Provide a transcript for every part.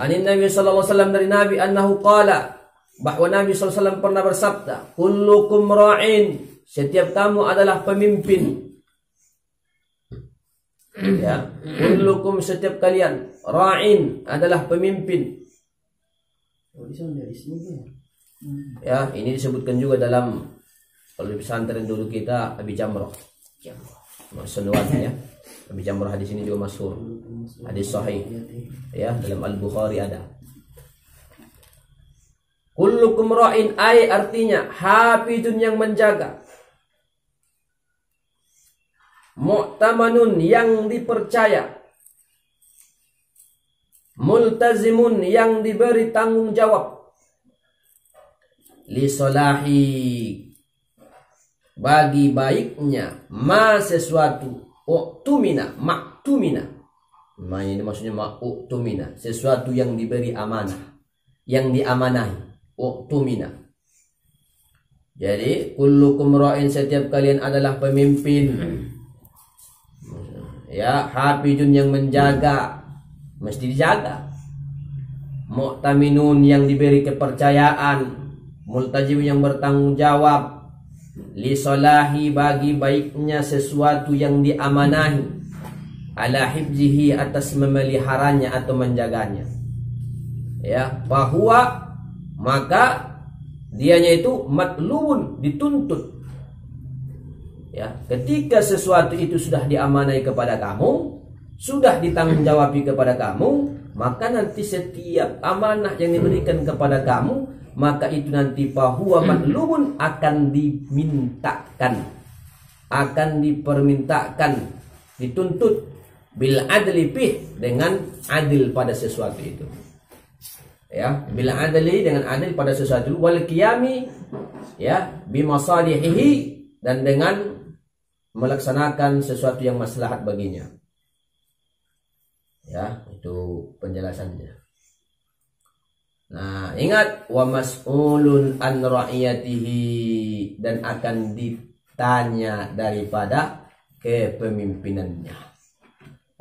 Anin Nabi sallallahu alaihi wasallam, dari Nabi, annahu qala, bahwa Nabi sallallahu alaihi wasallam pernah bersabda, kullukum ra'in, setiap kamu adalah pemimpin. Ya, kullukum, setiap kalian, ra'in, adalah pemimpin. Ya, ini disebutkan juga dalam, kalau di pesantren dulu kita, Abi Jamrah. Senuan ya. Abi Jamrah hadis ini juga masyhur. Hadis sahih. Ya, dalam Al-Bukhari ada. Kullukum ra'in, ay artinya hafidun, yang menjaga. Mu'tamanun, yang dipercaya. Multazimun, yang diberi tanggung jawab. Li solahi, bagi baiknya, ma sesuatu, uktumina, maktumina. Ma ini maksudnya maktumina, sesuatu yang diberi amanah, yang diamanahi, uktumina. Jadi kullukum ra'in, setiap kalian adalah pemimpin. Ya, hafidun, yang menjaga, mesti dijaga. Mu'taminun, yang diberi kepercayaan. Multajim, yang bertanggung jawab. Li solahi, bagi baiknya sesuatu yang diamanahi. Ala hifzihi, atas memeliharanya atau menjaganya. Ya, bahwa maka dianya itu matlubun, dituntut. Ya, ketika sesuatu itu sudah diamanai kepada kamu, sudah ditanggung-jawabi kepada kamu, maka nanti setiap amanah yang diberikan kepada kamu, maka itu nanti bahwa matlubun, akan dimintakan, akan dipermintakan, dituntut bil adli bih, dengan adil pada sesuatu itu. Ya, bil adli, dengan adil pada sesuatu, wal qiyami, ya, bimasalihihi, dan dengan melaksanakan sesuatu yang maslahat baginya. Ya, itu penjelasannya. Nah, ingat, wa mas'ulun an ra'iyatihi, dan akan ditanya daripada kepemimpinannya.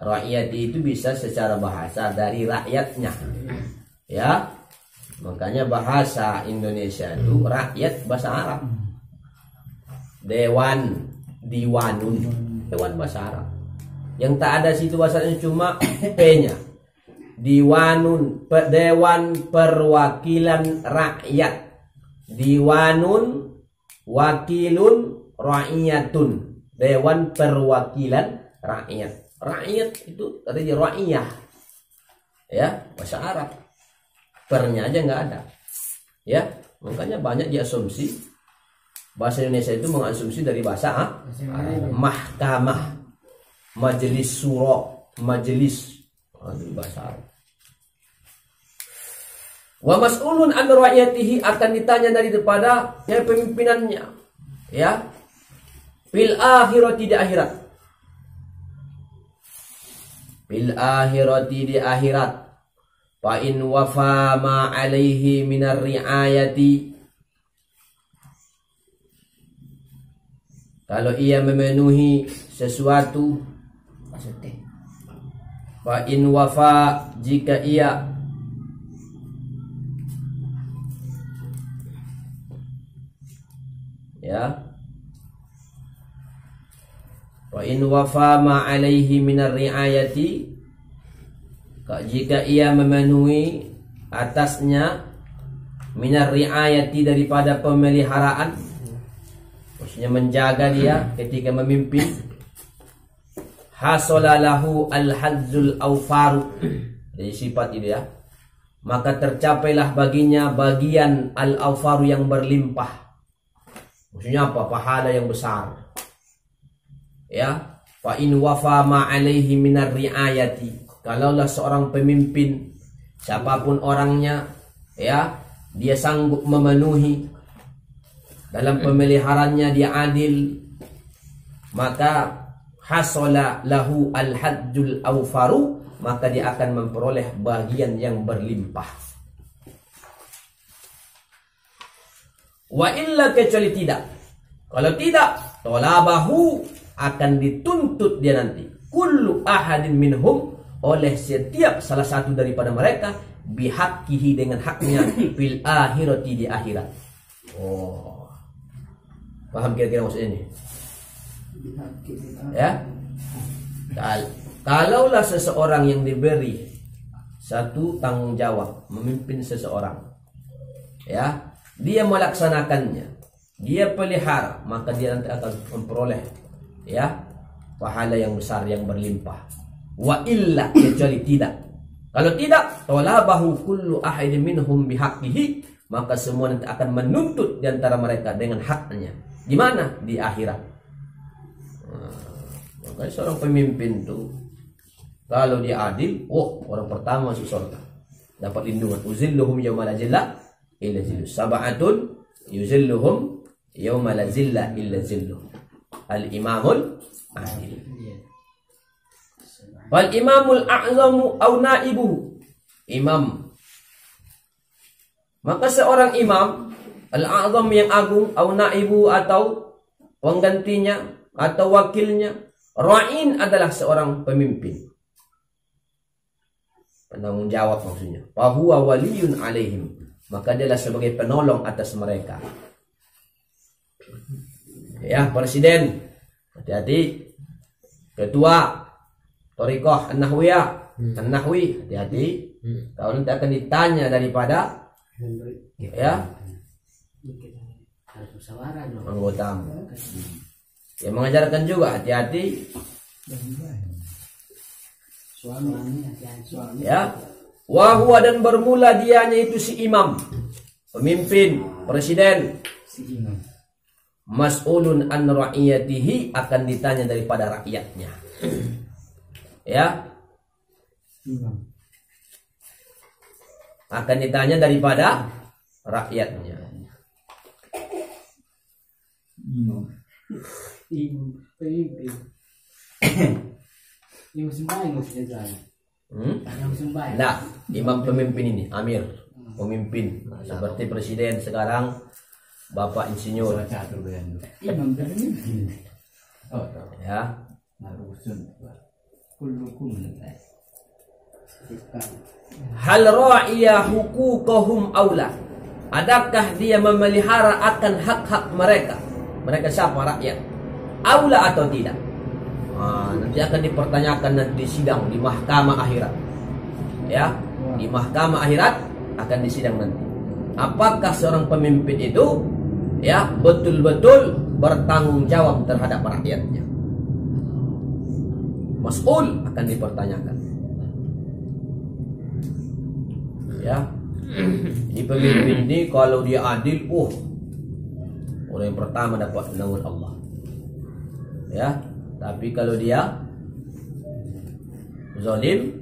Ra'iyati itu bisa secara bahasa dari rakyatnya. Ya. Makanya bahasa Indonesia itu rakyat bahasa Arab. Dewan, diwanun, dewan bahasa Arab. Yang tak ada situ bahasanya cuma P-nya. Diwanun, dewan perwakilan rakyat. Diwanun, wakilun, ra'iyatun, dewan perwakilan rakyat. Rakyat itu tadi ra'iyah. Ya, bahasa Arab. Pernya aja nggak ada. Ya, makanya banyak diasumsi bahasa Indonesia itu mengasumsi dari bahasa mahkamah, majelis suro, majelis, itu bahasa Arab. Wa mas'ulun an ra'iyatihi, akan ditanya daripada pemimpinannya. Ya, fil akhirati, di akhirat. Fil akhirati, di akhirat. Fa in wafa ma alaihi minar riayati, kalau ia memenuhi sesuatu, fa in wafa, jika ia ya, fa in wafa ma alaihi minar riayati, jika ia memenuhi atasnya minar riayati, daripada pemeliharaan, maksudnya menjaga dia ketika memimpin, hasolalahu al-hadzul awfaru, jadi sifat itu ya, maka tercapailah baginya bagian al-awfaru, yang berlimpah. Maksudnya apa? Pahala yang besar. Ya, fa in wafa ma alaihi minar riayati, kalaulah seorang pemimpin, siapapun orangnya, ya, dia sanggup memenuhi dalam pemeliharannya, dia adil, maka hasola lahu al-hadzul awfaru, maka dia akan memperoleh bagian yang berlimpah. Wa illa, kecuali tidak. Kalau tidak, tolabahu, akan dituntut dia nanti, kullu ahadin minhum, oleh setiap salah satu daripada mereka, bihaqqihi dengan haknya fil akhirati di akhirat. Oh. Paham kira-kira maksudnya ini? Ya. Kalaulah seseorang yang diberi satu tanggung jawab memimpin seseorang, ya, dia melaksanakannya, dia pelihara, maka dia nanti akan memperoleh, ya, pahala yang besar yang berlimpah. Wa illa, kecuali tidak. Kalau tidak, talabahu kullu ahadin minhum bihaqqihi, maka semua nanti akan menuntut di antara mereka dengan haknya. Di mana? Di akhirat. Makanya seorang pemimpin tuh kalau dia adil, orang pertama masuk surga, dapat lindungan. Uzilluhum yauma la zilla illa zilluh. Sab'atun yuzilluhum yauma la zilla illa zilluh. Al-imamul adil. Wal imamul a'zamu au naibuhu. Imam. Maka seorang imam al-a'zam yang agung, au naibu atau penggantinya atau wakilnya, ra'in adalah seorang pemimpin, penanggung jawab maksudnya. Fahuwa waliyun alaihim, maka dialah sebagai penolong atas mereka. Ya, presiden, hati-hati. Ketua Thariqah An-Nahwiyah, An-Nahwi, hati-hati. Kalau nanti akan ditanya daripada ya anggota. Ya, mengajarkan juga hati-hati. Ya, wahwa dan bermula dianya itu si imam, pemimpin, presiden, mas'ulun an ra'iyatihi, akan ditanya daripada rakyatnya. Ya, akan ditanya daripada rakyatnya. Nah, imam pemimpin ini, amir, pemimpin, seperti presiden sekarang, Bapak Insinyur. Ya. Hal ra'iya huquqahum aula. Adakah dia memelihara akan hak-hak mereka? Mereka siapa? Rakyat. Aula atau tidak? Nanti akan dipertanyakan nanti di sidang di mahkamah akhirat. Ya, di mahkamah akhirat akan disidang nanti. Apakah seorang pemimpin itu ya betul-betul bertanggung jawab terhadap rakyatnya? Mas'ul, akan dipertanyakan. Ya, di pemimpin ini kalau dia adil, orang yang pertama dapat naungan Allah. Ya, tapi kalau dia zalim,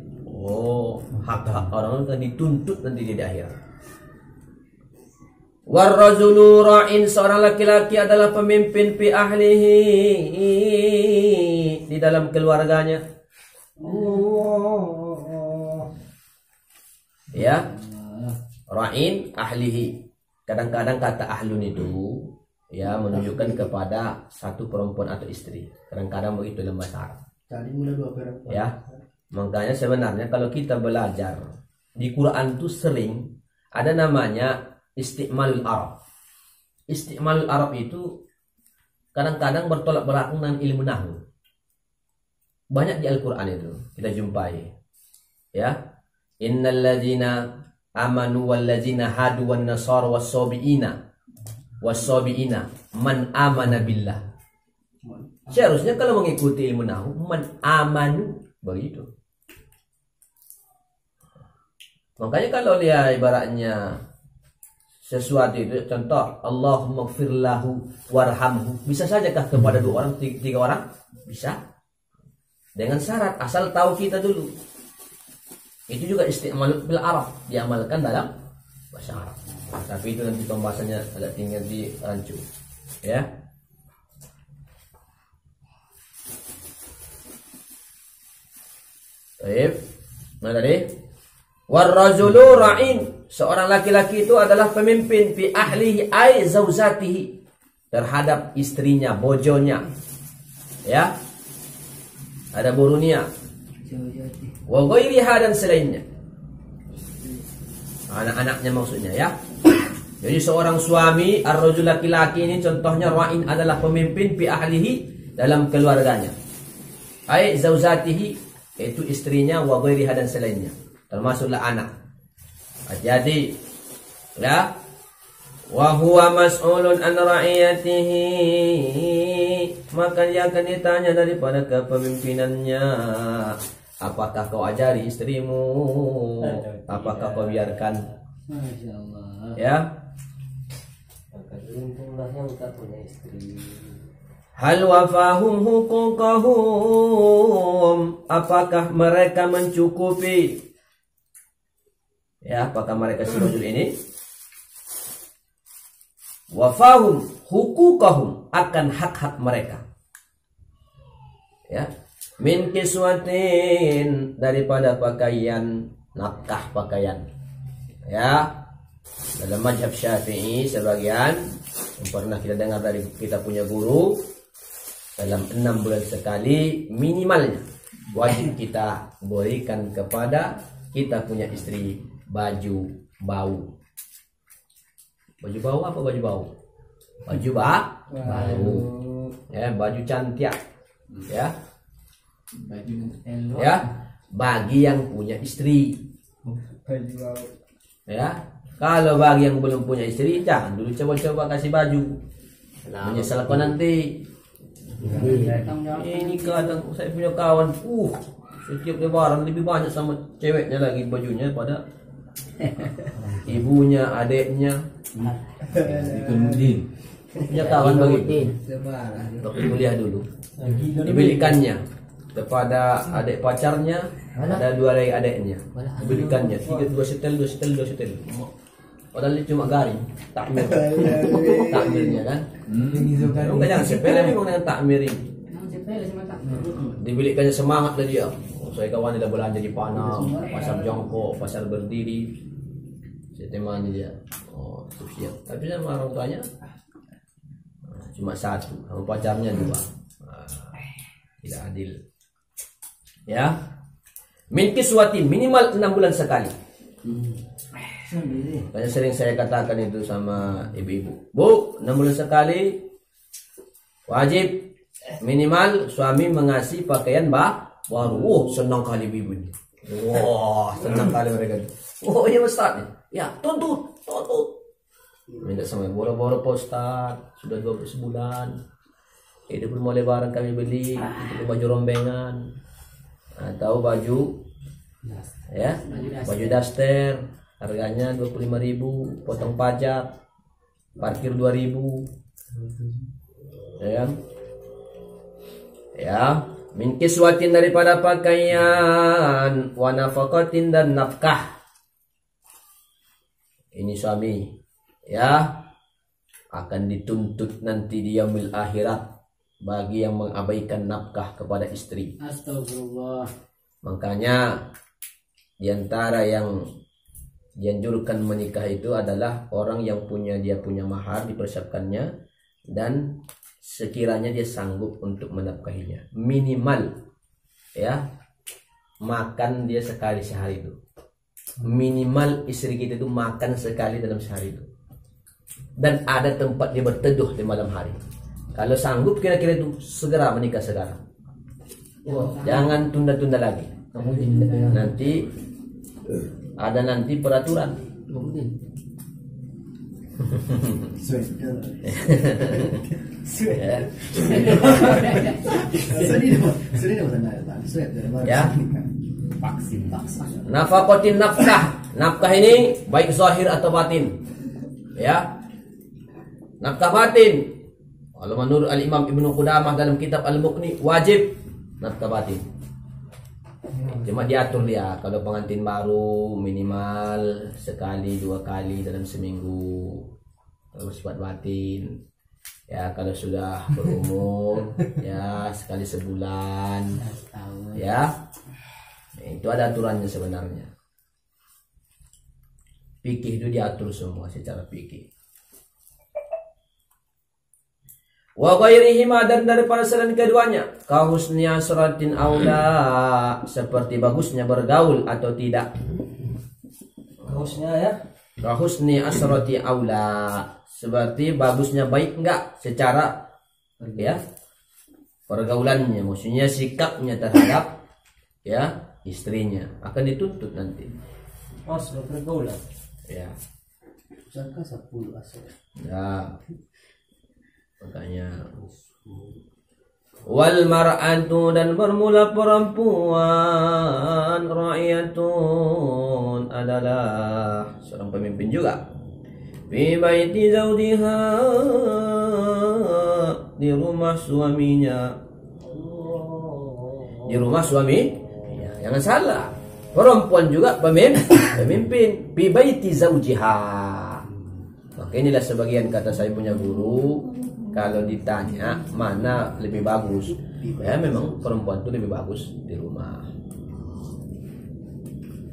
hak-hak orang akan dituntut nanti di akhirat. Warrajulu ra'in, seorang laki-laki adalah pemimpin fi ahlihi, di dalam keluarganya. Ya, ra'in ahlihi. Kadang-kadang kata ahlun itu ya menunjukkan kepada satu perempuan atau istri. Kadang-kadang begitu dalam bahasa Arab. Ya, makanya sebenarnya kalau kita belajar di Quran itu sering ada namanya isti'malul Arab. Isti'malul Arab itu kadang-kadang bertolak belakang dengan ilmu nahwu. Banyak di Al-Quran itu kita jumpai. Ya, innal ladzina amanu wal ladzina hadu wan nasara was-sabiina man amana billah. Seharusnya kalau mengikuti ilmu nahwu man amanu begitu. Makanya kalau dia ibaratnya sesuatu itu, contoh Allahumma gfir lahu warhamhu, bisa sajakah kepada dua orang, tiga orang? Bisa. Dengan syarat asal tahu kita dulu. Itu juga isti'mal bil Arab, diamalkan dalam bahasa Arab. Tapi itu nanti pembahasannya agak tinggal di rancu. Ya. Baik. Nah tadi warrajulu ra'in, seorang laki-laki itu adalah pemimpin fi ahlihi ay zauzatihi, terhadap istrinya, bojonya. Ya. Ada burunia. Wa ghairiha, dan selainnya. anak-anaknya maksudnya ya. Jadi seorang suami ar-rajul laki-laki ini contohnya ra'in adalah pemimpin fi ahlihi dalam keluarganya. Ai zaujatihi yaitu istrinya wa ghairiha dan selainnya termasuklah anak. Jadi ya wa huwa mas'ulun an ra'iyatihi maka dia akan ditanya daripada kepemimpinannya. Apakah kau ajari istrimu? Apakah kau biarkan? Masya Allah. Ya. Beruntunglah yang tak punya istri. Hal wafahum huquqahum, apakah mereka mencukupi? Ya, apakah mereka si rajul ini wafahum huquqahum akan hak-hak mereka? Ya, min kiswatin daripada pakaian, nafkah pakaian. Ya, dalam mazhab Syafi'i sebagian yang pernah kita dengar dari kita punya guru, dalam 6 bulan sekali minimalnya wajib kita berikan kepada kita punya istri baju bau. Baju bau apa baju bau? Baju bau. Ya, baju cantik. Ya. Baju elok. Ya, bagi yang punya istri. Baju bau. Ya, kalau bagi yang belum punya istri jangan dulu coba-coba kasih baju. Menyesal kau nanti. Ini kadang saya punya kawan, setiap lebaran lebih banyak sama ceweknya lagi bajunya pada ibunya, adeknya. Kemudian Punya kawan begitu. Waktu kuliah dulu, dibelikannya kepada adik pacarnya, ada 2 lagi adeknya. Dibelikannya 2 setel. Padahal dia cuma garing, takmirnya kan. Jangan sepele memang dengan takmir ini. Dibelikannya semangat lah dia. Saya kawan dia belanja di Panang, pasar jongkok, pasar berdiri. Saya temani dia. Siap. Tapi sama orang tuanya cuma 1, sama pacarnya 2. Tidak adil. Ya. Min kiswatin minimal 6 bulan sekali. Banyak sering saya katakan itu sama ibu-ibu. Bu, 6 bulan sekali wajib minimal suami mengasih pakaian baru. Senang kali ibu ini. Senang kali mereka. Iya Ustaz. Ya, tuntut. Minta sama boro-boro Pak Ustaz. Sudah 12 bulan. Itu pun mau lebaran kami beli itu baju rombengan atau baju ya, baju daster. Harganya 25.000, potong pajak, parkir 2.000. Ya. Ya, min kiswatin daripada pakaian, wa nafaqatin dan nafkah. Ini suami ya akan dituntut nanti di yaumil akhirat bagi yang mengabaikan nafkah kepada istri. Astagfirullah. Makanya di antara yang dianjurkan menikah itu adalah orang yang dia punya mahar dipersiapkannya dan sekiranya dia sanggup untuk menafkahinya. Minimal ya makan dia sekali sehari itu. Minimal istri kita itu makan sekali dalam sehari itu. Dan ada tempat dia berteduh di malam hari. Kalau sanggup kira-kira itu segera menikah sekarang. Jangan tunda-tunda lagi. Nanti ada peraturan. Ya. Nafaqatin nafkah. Nafkah ini baik zahir atau batin. Ya. Nafkah batin. Kalau menurut Al-Imam Ibnu Qudamah dalam kitab Al-Muqni wajib nafkah batin. Cuma diatur dia kalau pengantin baru minimal sekali 2 kali dalam seminggu. Kalau sifat batin. Ya kalau sudah berumur ya sekali sebulan. Ya. Itu ada aturannya sebenarnya. Fikih itu diatur semua secara fikih. Wa ghairihima dan daripada selain keduanya kahusni asratin aula seperti bagusnya bergaul atau tidak. Kahusnya ya. Kahusni asrati aula, seperti bagusnya baik enggak secara ya pergaulannya, maksudnya sikapnya terhadap ya istrinya akan dituntut nanti. Oh, sudah pergaulan. Ya. Sangka 10 asal. Ya. Makanya wal mar'atu, dan bermula perempuan, ra'iyatun adalah seorang pemimpin juga, fi baiti zaujiha, di rumah suaminya, di rumah suami ya, jangan salah, perempuan juga pemimpin fi baiti zaujiha. Maka inilah sebagian kata saya punya guru, kalau ditanya mana lebih bagus, ya memang perempuan itu lebih bagus di rumah.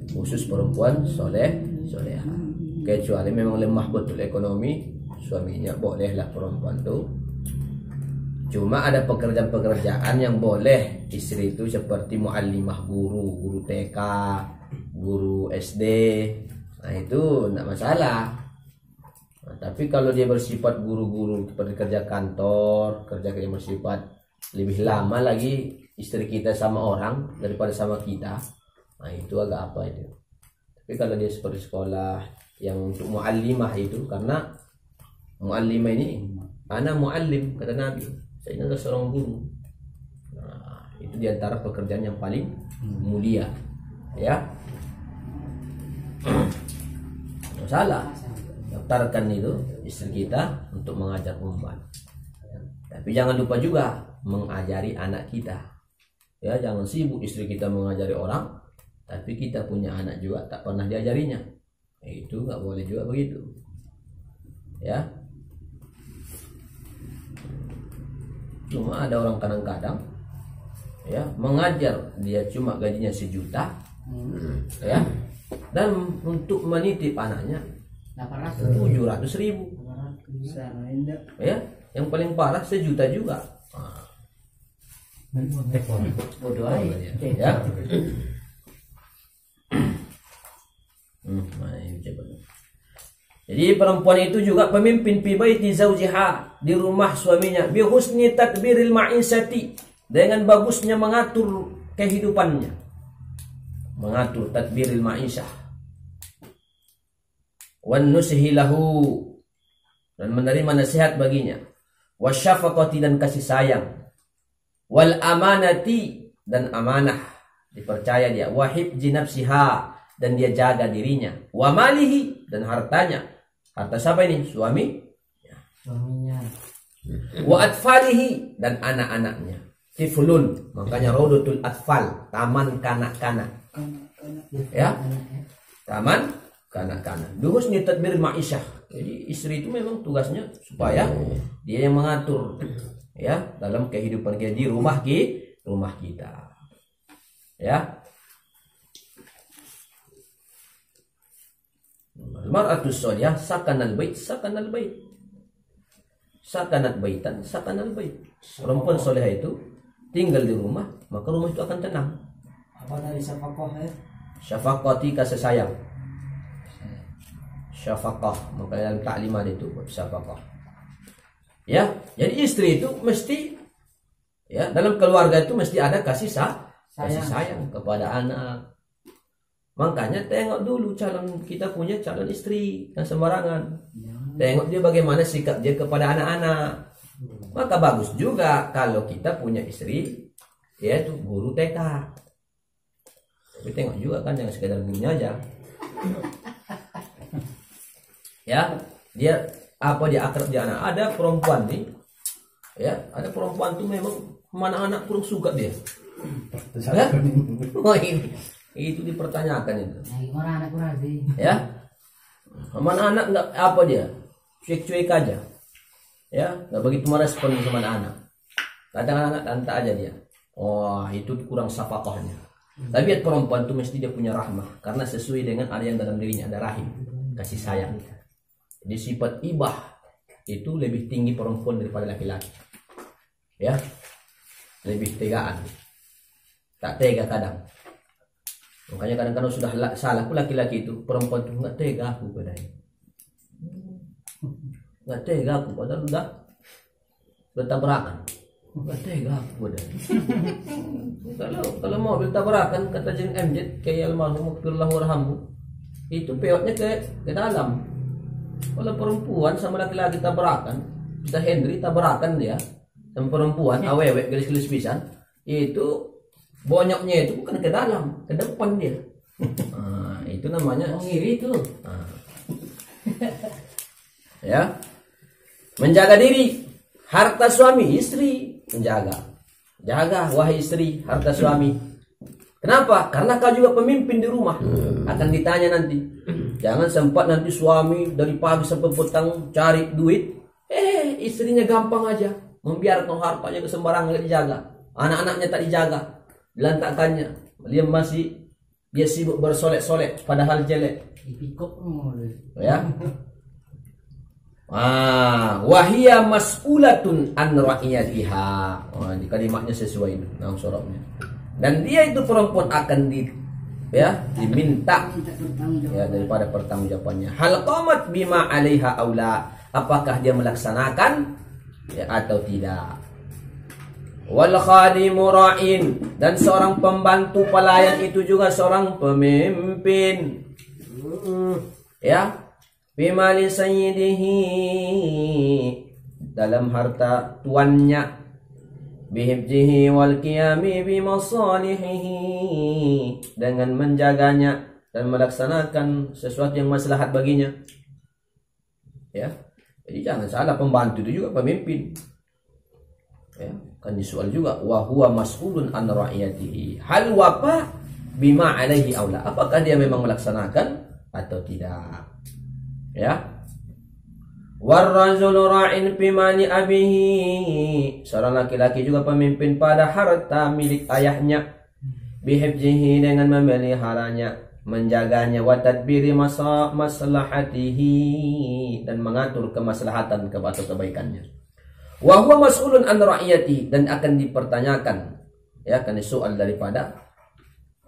Khusus perempuan soleha. Kecuali memang lemah betul ekonomi suaminya, bolehlah perempuan itu. Cuma ada pekerjaan-pekerjaan yang boleh istri itu, seperti muallimah, guru TK, guru SD. Nah itu enggak masalah. Nah, tapi kalau dia bersifat guru-guru seperti kerja kantor, kerja yang bersifat lebih lama lagi istri kita sama orang daripada sama kita, nah itu agak apa itu. Tapi kalau dia seperti sekolah yang untuk muallimah itu, karena muallimah ini ana muallim kata Nabi, saya ini adalah seorang guru. Nah, itu diantara pekerjaan yang paling mulia, ya. Salah daftarkan itu istri kita untuk mengajar umat, tapi jangan lupa juga mengajari anak kita, ya. Jangan sibuk istri kita mengajari orang, tapi kita punya anak juga tak pernah diajarinya. Itu nggak boleh juga begitu, ya. Cuma ada orang kadang-kadang ya mengajar, dia cuma gajinya 1 juta, ya, dan untuk menitip anaknya 700.000, ya. Yang paling parah 1 juta juga. Bodoh Ya. Jadi perempuan itu juga pemimpin fi baiti zaujiha, di rumah suaminya, bi husni tadbiril ma'isati, dengan bagusnya mengatur kehidupannya, mengatur tadbiril ma'isah, wan nusihi lahu, dan menerima nasihat baginya, wasyafaqati, dan kasih sayang, wal amanati, dan amanah, dipercaya dia, wa hifzi nafsiha, dan dia jaga dirinya, wa malihi, dan hartanya. Harta siapa ini? Suaminya. Wa atfalihi, dan anak-anaknya. Tiflun, makanya Raudatul Atfal, taman kanak-kanak. Ya. Taman kanak-kanak. Bihusni tadbir ma'isyah. Jadi istri itu memang tugasnya supaya dia yang mengatur, ya, dalam kehidupan kita di rumah kita. Ya. Mar'atus sholihah sakanal bait, sakanal bait. Sakanat baitan, sakanal bait. Perempuan solehah itu tinggal di rumah, maka rumah itu akan tenang. Apa dari syafaqah ya? Syafaqati, kasih sayang. Syafaqah, maka dalam taklimat itu syafaqah. Ya, jadi istri itu mesti, ya, dalam keluarga itu mesti ada kasih sayang kepada anak. Makanya tengok dulu calon kita punya calon istri yang sembarangan. Tengok dia bagaimana sikap dia kepada anak-anak. Maka bagus juga kalau kita punya istri yaitu guru TK. Tapi tengok juga kan, jangan sekedar gurunya aja. Ya, dia apa, dia akrab di anak. Ada perempuan nih, ya, ada perempuan tuh memang mana anak kurang suka dia. Ya? Oh, ini itu dipertanyakan itu. Gimana anak kurang sih? Ya, mana anak nggak apa dia, cuek-cuek aja. Ya, nggak begitu merespon sama anak. Kadang anak tanta aja dia. Oh, itu kurang syafaqahnya. Tapi perempuan itu mesti dia punya rahmah, karena sesuai dengan ada yang dalam dirinya, ada rahim, kasih sayang. Jadi sifat ibah itu lebih tinggi perempuan daripada laki-laki. Ya, lebih tegaan, tak tega kadang. Makanya kadang-kadang sudah salah pun laki-laki itu, perempuan itu nggak tega aku padanya. Nggak tega aku padahal udah bertabrakan. Nggak tega aku padanya. Kalau mobil tabrakan kata Jeng MJ kayak almarhum Firullah warhamu, itu peotnya ke dalam. Kalau perempuan sama laki-laki tabrakan, kita Henry tabrakan dia sama perempuan awewek garis-garis pisan, itu bonyoknya itu bukan ke dalam, ke depan dia. Nah, itu namanya ngiri itu. Nah. Ya, menjaga diri, harta suami istri menjaga. Jaga wahai istri harta suami. Kenapa? Karena kau juga pemimpin di rumah. Akan ditanya nanti. Jangan sempat nanti suami dari pagi sampai petang cari duit. Istrinya gampang aja membiarkan hartanya ke sembarangan dijaga. Anak-anaknya tak dijaga. Dilantakkannya. Dia sibuk bersolek-solek padahal jelek. Ya. Wahia mas'ulatun an ra'iyatiha. Di kalimatnya sesuai dengan soroknya. Dan dia itu perempuan akan diminta ya daripada pertanggungjawabannya. Hal qamat bima 'alaiha aula. Apakah dia melaksanakan ya atau tidak? Wal khadimu ra'in, dan seorang pembantu pelayan itu juga seorang pemimpin. Ya. Bimali sayyidihi, dalam harta tuannya, bihibjihi wal qiyami bimasalihihi, dengan menjaganya dan melaksanakan sesuatu yang maslahat baginya. Ya. Jadi jangan salah, pembantu itu juga pemimpin. Ya, kan disoal juga wa huwa mas'ulun an ra'iyatihi. Hal wafa bima alaihi aula. Apakah dia memang melaksanakan atau tidak? Ya. Warrajulu ra'in fi mali abihi. Seorang laki-laki juga pemimpin pada harta milik ayahnya. Bihibjihi, dengan memeliharanya, menjaganya, wa tadbiri maslahatihi, dan mengatur kemaslahatan atau kebaikannya. Wa huwa mas'ulun an ra'iyati, dan akan dipertanyakan, ya, akan disoal daripada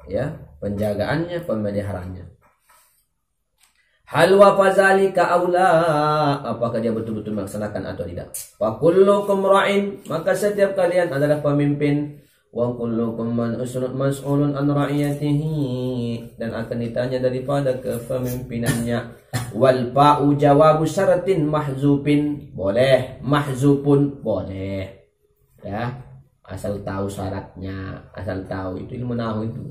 ya penjagaannya, pemeliharaannya. Hal wa fazalika aula, apakah dia betul-betul melaksanakan atau tidak? Fa kullukum ra'in, maka setiap kalian adalah pemimpin. Wa kullukum mas'ulun an ra'iyatihi, dan akan ditanya daripada kepemimpinannya. Wal fa'u jawabu syaratin mahzupin, boleh, mahzupun boleh. Ya, asal tahu syaratnya, asal tahu, itu ilmu nahwu itu.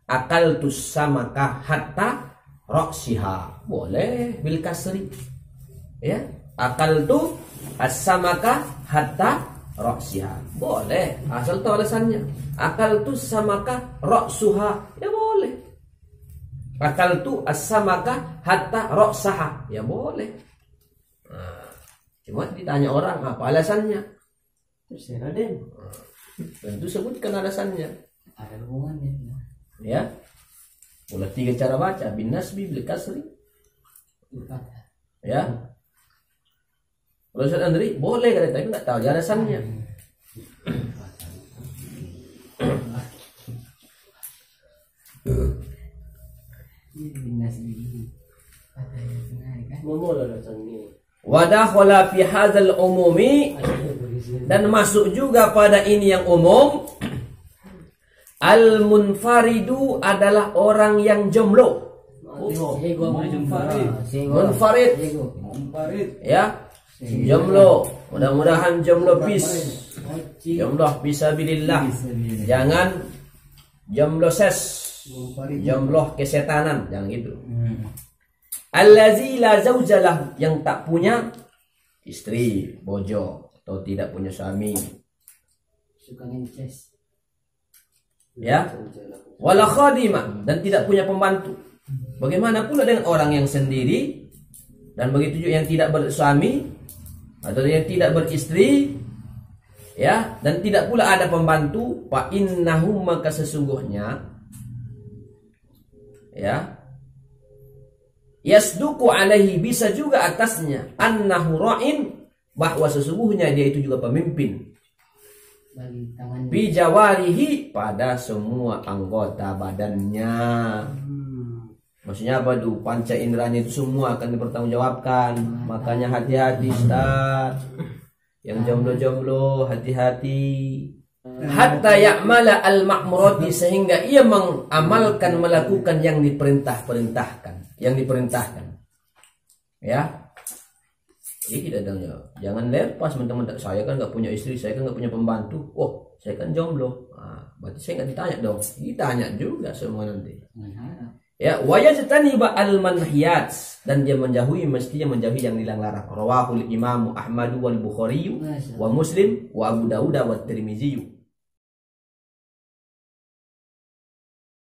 Akaltus samaka hatta ra'siha, boleh bil kasri. Ya, akaltu as-samaka hatta ra'siha, boleh asal tahu alasannya. Akaltu samaka ra'suha, ya boleh. Akaltu as-samaka hatta ra'saha, ya boleh. Nah, cuma ditanya orang apa alasannya, terserah deh. tentu sebutkan alasannya. Ada hubungannya. Ya, boleh 3 cara baca, bin nasbi, bil kasri. Ya, kalau Ustaz Andri boleh kata, tapi nggak tahu alasannya. Wadakhala fi hadzal umumi, dan masuk juga pada ini yang umum. Al-munfaridu adalah orang yang jomblo. Munfarid. Ya, jomblo. Mudah-mudahan jomblo peace. Jomblo fisabilillah. Jangan jomblo ses. Jomblo kesetanan, jangan gitu. Allazi la zaujalah, yang tak punya istri, bojo, atau tidak punya suami. Suka ngeces. Ya, wala khadimah, dan tidak punya pembantu. Bagaimana pula dengan orang yang sendiri, dan begitu juga yang tidak bersuami atau yang tidak beristri, ya, dan tidak pula ada pembantu. Fa innahu, maka sesungguhnya, ya, yasduku alaihi, bisa juga atasnya, annahu ra'in, bahwa sesungguhnya dia itu juga pemimpin. Bagi tangannya. bijawarihi pada semua anggota badannya. Maksudnya apa tuh? Panca inderanya itu semua akan dipertanggungjawabkan. Makanya hati-hati Ustaz. Yang jomblo-jomblo hati-hati. Hatta ya'mala al-ma'murati, sehingga ia mengamalkan, melakukan yang diperintahkan, ya. Jadi kita jangan lepas teman-teman. Saya kan nggak punya istri, saya kan nggak punya pembantu. Oh, saya kan jomblo. Berarti saya nggak ditanya dong. Ditanya juga semua nanti. Ya, wajataniba al-manhiyat, dan dia mestinya menjauhi yang dilarang. Rawahul Imam Ahmad wal Bukhari wa Muslim wa Abu Dawud wa Tirmizi.